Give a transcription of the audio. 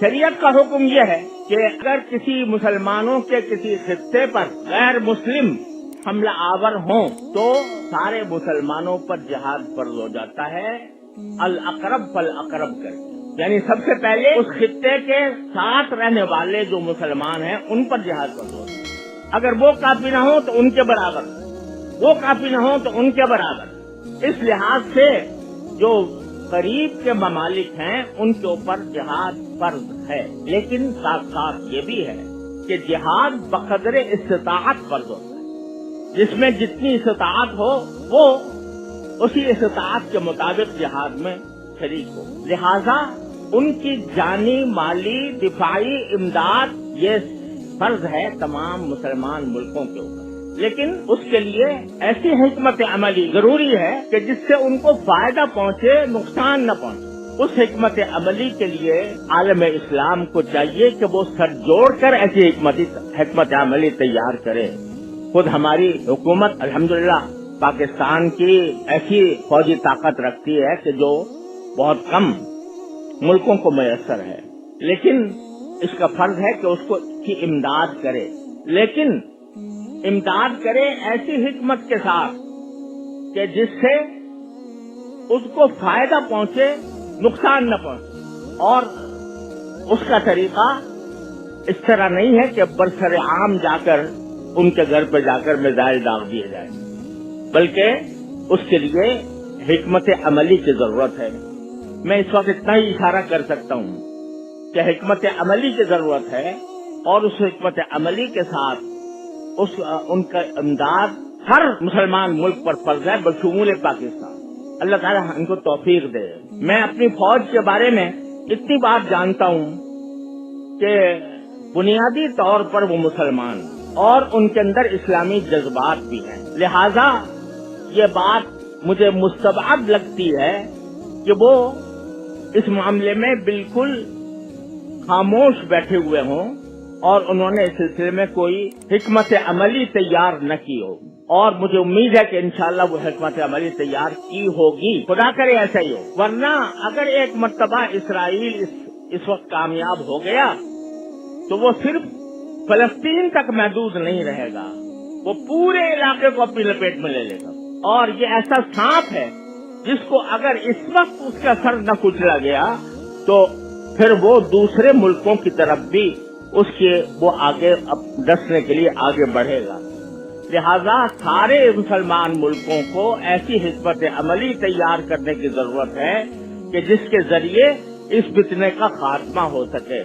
شریعت کا حکم یہ ہے کہ اگر کسی مسلمانوں کے کسی خطے پر غیر مسلم حملہ آور ہوں تو سارے مسلمانوں پر جہاد فرض ہو جاتا ہے، الاقرب فالاقرب کر کے، یعنی سب سے پہلے اس خطے کے ساتھ رہنے والے جو مسلمان ہیں ان پر جہاد فرض ہوتا ہے۔ اگر وہ کافی نہ ہوں تو ان کے برابر، وہ کافی نہ ہوں تو ان کے برابر۔ اس لحاظ سے جو قریب کے ممالک ہیں ان کے اوپر جہاد فرض ہے، لیکن ساتھ ساتھ یہ بھی ہے کہ جہاد بقدر استطاعت فرض ہوتا ہے، جس میں جتنی استطاعت ہو وہ اسی استطاعت کے مطابق جہاد میں شریک ہو، لہذا ان کی جانی، مالی، دفاعی امداد یہ فرض ہے تمام مسلمان ملکوں کے اوپر، لیکن اس کے لیے ایسی حکمت عملی ضروری ہے کہ جس سے ان کو فائدہ پہنچے، نقصان نہ پہنچے۔ اس حکمت عملی کے لیے عالم اسلام کو چاہیے کہ وہ سر جوڑ کر ایسی حکمت عملی تیار کرے۔ خود ہماری حکومت الحمدللہ پاکستان کی ایسی فوجی طاقت رکھتی ہے کہ جو بہت کم ملکوں کو میسر ہے، لیکن اس کا فرض ہے کہ اس کی امداد کرے، لیکن امداد کرے ایسی حکمت کے ساتھ کہ جس سے اس کو فائدہ پہنچے، نقصان نہ پہنچے، اور اس کا طریقہ اس طرح نہیں ہے کہ برسر عام جا کر ان کے گھر پہ جا کر میزائل داغ دیے جائیں، بلکہ اس کے لیے حکمت عملی کی ضرورت ہے۔ میں اس وقت اتنا ہی اشارہ کر سکتا ہوں کہ حکمت عملی کی ضرورت ہے، اور اس حکمت عملی کے ساتھ ان کا امداد ہر مسلمان ملک پر فرض ہے بشمول پاکستان۔ اللہ تعالیٰ ان کو توفیق دے۔ میں اپنی فوج کے بارے میں اتنی بات جانتا ہوں کہ بنیادی طور پر وہ مسلمان اور ان کے اندر اسلامی جذبات بھی ہیں، لہذا یہ بات مجھے مستبعد لگتی ہے کہ وہ اس معاملے میں بالکل خاموش بیٹھے ہوئے ہوں اور انہوں نے اس سلسلے میں کوئی حکمت عملی تیار نہ کی ہو، اور مجھے امید ہے کہ انشاءاللہ وہ حکمت عملی تیار کی ہوگی، خدا کرے ایسا ہی ہو۔ ورنہ اگر ایک مرتبہ اسرائیل اس وقت کامیاب ہو گیا تو وہ صرف فلسطین تک محدود نہیں رہے گا، وہ پورے علاقے کو اپنی لپیٹ میں لے لے گا، اور یہ ایسا سانپ ہے جس کو اگر اس وقت اس کا سر نہ کچلا گیا تو پھر وہ دوسرے ملکوں کی طرف بھی وہ آگے ڈسنے کے لیے آگے بڑھے گا۔ لہذا سارے مسلمان ملکوں کو ایسی حکمت عملی تیار کرنے کی ضرورت ہے کہ جس کے ذریعے اس فتنے کا خاتمہ ہو سکے۔